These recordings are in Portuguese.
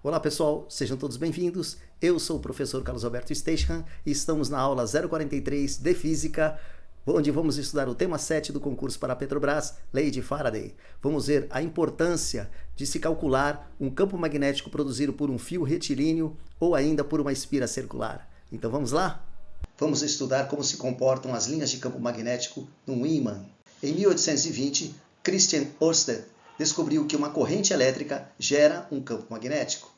Olá pessoal, sejam todos bem-vindos. Eu sou o professor Carlos Alberto Steichmann e estamos na aula 043 de Física, onde vamos estudar o tema 7 do concurso para a Petrobras, Lei de Faraday. Vamos ver a importância de se calcular um campo magnético produzido por um fio retilíneo ou ainda por uma espira circular. Então vamos lá? Vamos estudar como se comportam as linhas de campo magnético num ímã. Em 1820, Christian Ørsted descobriu que uma corrente elétrica gera um campo magnético.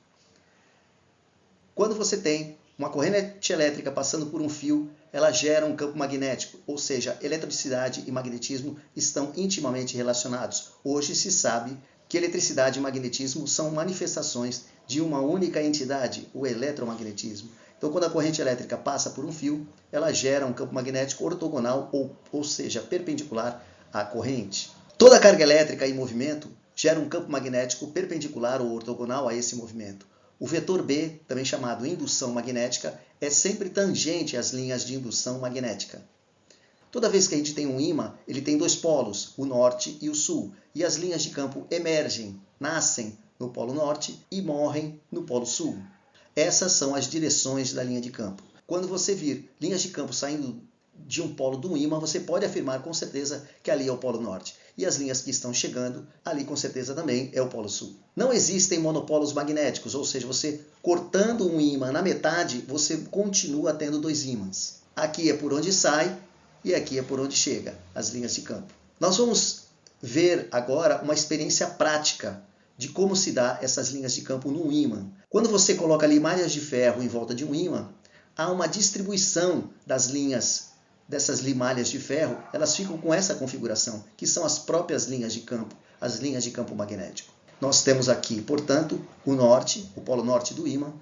Quando você tem uma corrente elétrica passando por um fio, ela gera um campo magnético, ou seja, eletricidade e magnetismo estão intimamente relacionados. Hoje se sabe que eletricidade e magnetismo são manifestações de uma única entidade, o eletromagnetismo. Então, quando a corrente elétrica passa por um fio, ela gera um campo magnético ortogonal, ou seja, perpendicular à corrente. Toda carga elétrica em movimento gera um campo magnético perpendicular ou ortogonal a esse movimento. O vetor B, também chamado indução magnética, é sempre tangente às linhas de indução magnética. Toda vez que a gente tem um ímã, ele tem dois polos, o norte e o sul, e as linhas de campo emergem, nascem no polo norte e morrem no polo sul. Essas são as direções da linha de campo. Quando você vir linhas de campo saindo de um polo do ímã, você pode afirmar com certeza que ali é o polo norte. E as linhas que estão chegando, ali com certeza também é o polo sul. Não existem monopolos magnéticos, ou seja, você cortando um ímã na metade, você continua tendo dois ímãs. Aqui é por onde sai e aqui é por onde chega, as linhas de campo. Nós vamos ver agora uma experiência prática de como se dá essas linhas de campo num ímã. Quando você coloca ali malhas de ferro em volta de um ímã, há uma distribuição das linhas dessas malhas de ferro, elas ficam com essa configuração, que são as próprias linhas de campo, as linhas de campo magnético. Nós temos aqui, portanto, o norte, o polo norte do ímã,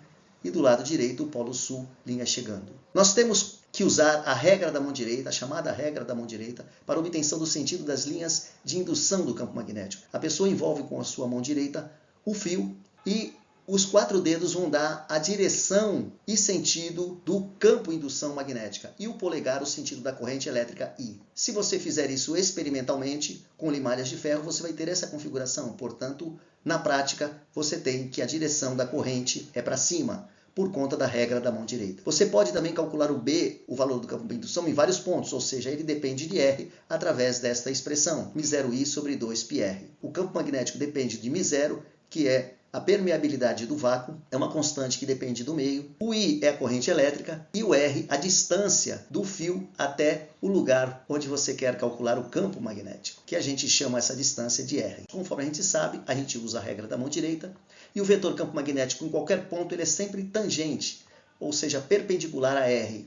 e do lado direito o polo sul, linha chegando. Nós temos que usar a regra da mão direita, a chamada regra da mão direita, para obtenção do sentido das linhas de indução do campo magnético. A pessoa envolve com a sua mão direita o fio e os 4 dedos vão dar a direção e sentido do campo indução magnética e o polegar o sentido da corrente elétrica I. Se você fizer isso experimentalmente com limalhas de ferro, você vai ter essa configuração. Portanto, na prática, você tem que a direção da corrente é para cima, por conta da regra da mão direita. Você pode também calcular o B, o valor do campo de indução, em vários pontos, ou seja, ele depende de R através desta expressão, μ0I sobre 2πr. O campo magnético depende de μ0, que é a permeabilidade do vácuo, é uma constante que depende do meio. O I é a corrente elétrica e o R a distância do fio até o lugar onde você quer calcular o campo magnético, que a gente chama essa distância de R. Conforme a gente sabe, a gente usa a regra da mão direita e o vetor campo magnético em qualquer ponto ele é sempre tangente, ou seja, perpendicular a R,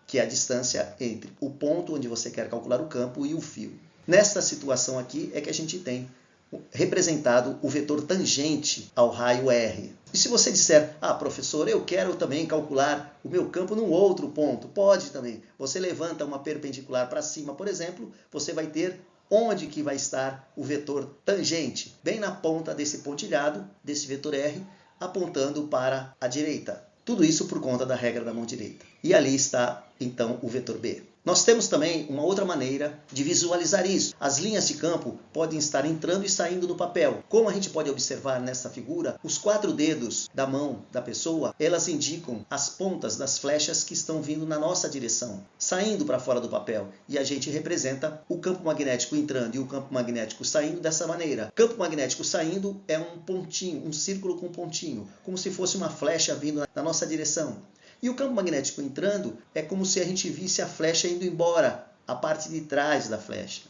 que é a distância entre o ponto onde você quer calcular o campo e o fio. Nesta situação aqui é que a gente tem representado o vetor tangente ao raio R. E se você disser, professor, eu quero também calcular o meu campo num outro ponto, pode também. Você levanta uma perpendicular para cima, por exemplo, você vai ter onde que vai estar o vetor tangente? Bem na ponta desse pontilhado, desse vetor R, apontando para a direita. Tudo isso por conta da regra da mão direita. E ali está, então, o vetor B. Nós temos também uma outra maneira de visualizar isso. As linhas de campo podem estar entrando e saindo do papel. Como a gente pode observar nessa figura, os 4 dedos da mão da pessoa, elas indicam as pontas das flechas que estão vindo na nossa direção, saindo para fora do papel. E a gente representa o campo magnético entrando e o campo magnético saindo dessa maneira. Campo magnético saindo é um pontinho, um círculo com um pontinho, como se fosse uma flecha vindo na nossa direção. E o campo magnético entrando é como se a gente visse a flecha indo embora, a parte de trás da flecha.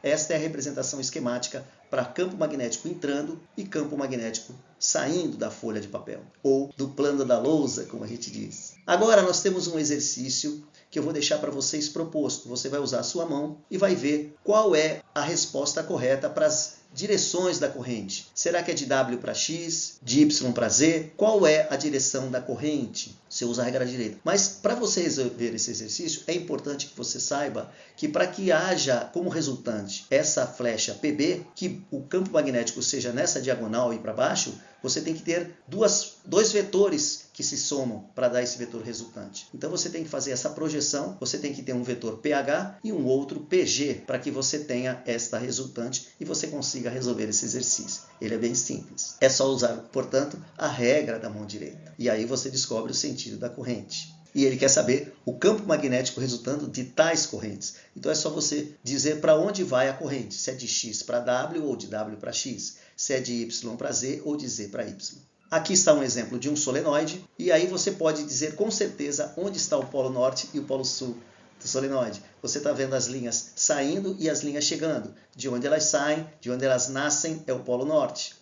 Esta é a representação esquemática para campo magnético entrando e campo magnético saindo da folha de papel, ou do plano da lousa, como a gente diz. Agora nós temos um exercício que eu vou deixar para vocês proposto. Você vai usar a sua mão e vai ver qual é a resposta correta para as direções da corrente. Será que é de W para X, de Y para Z? Qual é a direção da corrente? Você usa a regra direita. Mas para você resolver esse exercício, é importante que você saiba que para que haja como resultante essa flecha PB, que o campo magnético seja nessa diagonal e para baixo, você tem que ter dois vetores que se somam para dar esse vetor resultante. Então você tem que fazer essa projeção, você tem que ter um vetor pH e um outro PG para que você tenha esta resultante e você consiga resolver esse exercício. Ele é bem simples. É só usar, portanto, a regra da mão direita. E aí você descobre o sentido da corrente. E ele quer saber o campo magnético resultando de tais correntes. Então é só você dizer para onde vai a corrente, se é de X para W ou de W para X, se é de Y para Z ou de Z para Y. Aqui está um exemplo de um solenoide, e aí você pode dizer com certeza onde está o polo norte e o polo sul do solenoide. Você está vendo as linhas saindo e as linhas chegando. De onde elas saem, de onde elas nascem é o polo norte.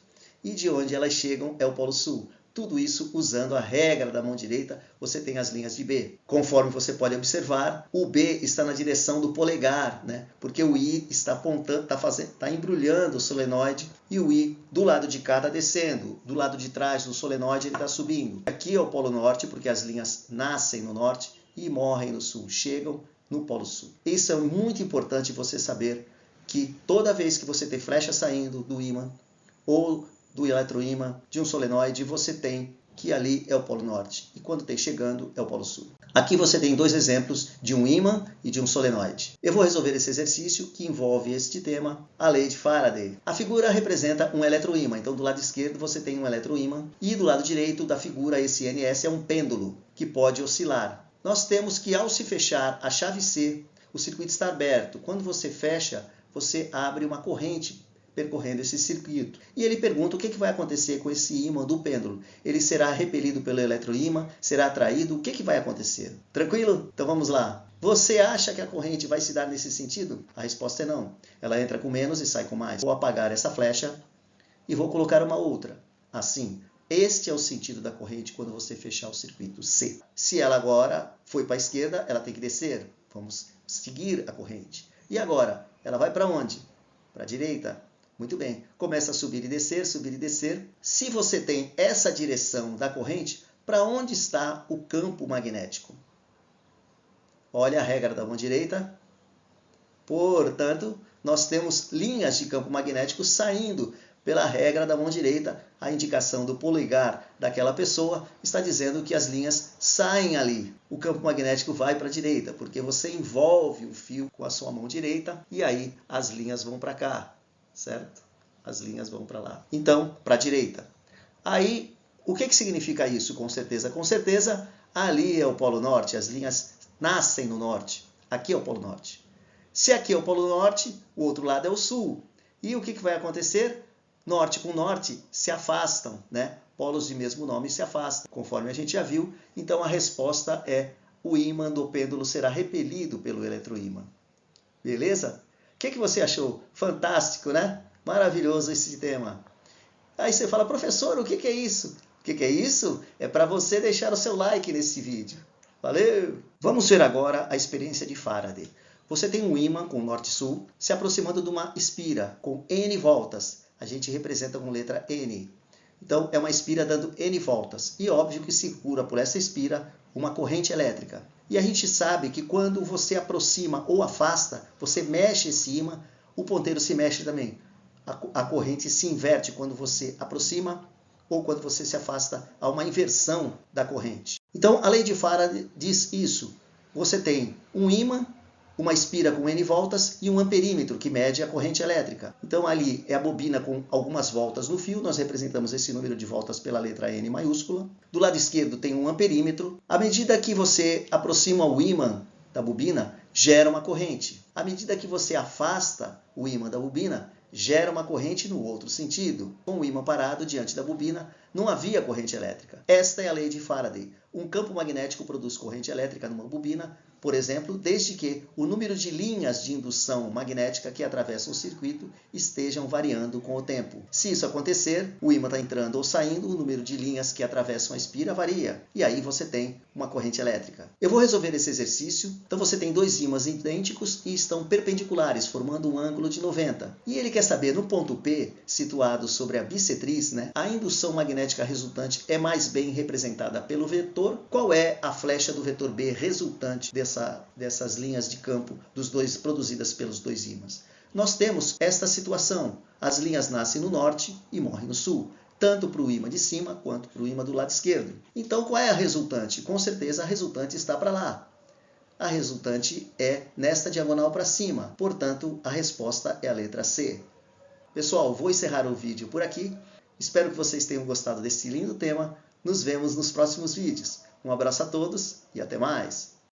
E de onde elas chegam é o polo sul. Tudo isso usando a regra da mão direita, você tem as linhas de B. Conforme você pode observar, o B está na direção do polegar, né? Porque o I está apontando, está embrulhando o solenoide e o I do lado de cá está descendo. Do lado de trás do solenoide ele está subindo. Aqui é o polo norte, porque as linhas nascem no norte e morrem no sul, chegam no polo sul. Isso é muito importante você saber que toda vez que você tem flecha saindo do ímã ou do eletroímã de um solenoide, você tem que ali é o polo norte. E quando tem chegando, é o polo sul. Aqui você tem dois exemplos de um ímã e de um solenoide. Eu vou resolver esse exercício que envolve este tema, a lei de Faraday. A figura representa um eletroímã. Então, do lado esquerdo você tem um eletroímã e do lado direito da figura, esse NS é um pêndulo que pode oscilar. Nós temos que, ao se fechar a chave C, o circuito está aberto. Quando você fecha, você abre uma corrente percorrendo esse circuito. E ele pergunta o que vai acontecer com esse ímã do pêndulo. Ele será repelido pelo eletroímã? Será atraído? O que vai acontecer? Tranquilo? Então vamos lá. Você acha que a corrente vai se dar nesse sentido? A resposta é não. Ela entra com menos e sai com mais. Vou apagar essa flecha e vou colocar uma outra. Assim. Este é o sentido da corrente quando você fechar o circuito C. Se ela agora foi para a esquerda, ela tem que descer. Vamos seguir a corrente. E agora? Ela vai para onde? Para a direita. Muito bem. Começa a subir e descer, subir e descer. Se você tem essa direção da corrente, para onde está o campo magnético? Olha a regra da mão direita. Portanto, nós temos linhas de campo magnético saindo pela regra da mão direita. A indicação do polegar daquela pessoa está dizendo que as linhas saem ali. O campo magnético vai para a direita, porque você envolve o fio com a sua mão direita e aí as linhas vão para cá. Certo? As linhas vão para lá. Então, para a direita. Aí, o que significa isso com certeza? Com certeza, ali é o polo norte, as linhas nascem no norte. Aqui é o polo norte. Se aqui é o polo norte, o outro lado é o sul. E o que vai acontecer? Norte com norte se afastam, né? Polos de mesmo nome se afastam, conforme a gente já viu. Então, a resposta é o ímã do pêndulo será repelido pelo eletroímã. Beleza? O que você achou? Fantástico, né? Maravilhoso esse tema. Aí você fala, professor, o que é isso? O que é isso? É para você deixar o seu like nesse vídeo. Valeu! Vamos ver agora a experiência de Faraday. Você tem um ímã com norte-sul se aproximando de uma espira com N voltas. A gente representa com letra N. Então, é uma espira dando N voltas. E óbvio que circula por essa espira uma corrente elétrica. E a gente sabe que quando você aproxima ou afasta, você mexe esse ímã, o ponteiro se mexe também. A corrente se inverte quando você aproxima ou quando você se afasta. Há uma inversão da corrente. Então, a lei de Faraday diz isso. Você tem um ímã, uma espira com N voltas e um amperímetro que mede a corrente elétrica. Então, ali é a bobina com algumas voltas no fio. Nós representamos esse número de voltas pela letra N maiúscula. Do lado esquerdo tem um amperímetro. À medida que você aproxima o ímã da bobina, gera uma corrente. À medida que você afasta o ímã da bobina, gera uma corrente no outro sentido. Com o ímã parado diante da bobina, não havia corrente elétrica. Esta é a lei de Faraday. Um campo magnético produz corrente elétrica numa bobina, por exemplo, desde que o número de linhas de indução magnética que atravessam o circuito estejam variando com o tempo. Se isso acontecer, o ímã está entrando ou saindo, o número de linhas que atravessam a espira varia. E aí você tem uma corrente elétrica. Eu vou resolver esse exercício. Então você tem dois ímãs idênticos e estão perpendiculares, formando um ângulo de 90. E ele quer saber, no ponto P, situado sobre a bissetriz, né, a indução magnética resultante é mais bem representada pelo vetor. Qual é a flecha do vetor B resultante dessas linhas de campo produzidas pelos dois ímãs? Nós temos esta situação. As linhas nascem no norte e morrem no sul. tanto para o ímã de cima quanto para o ímã do lado esquerdo. Então, qual é a resultante? Com certeza a resultante está para lá. A resultante é nesta diagonal para cima. Portanto, a resposta é a letra C. Pessoal, vou encerrar o vídeo por aqui. Espero que vocês tenham gostado desse lindo tema. Nos vemos nos próximos vídeos. Um abraço a todos e até mais!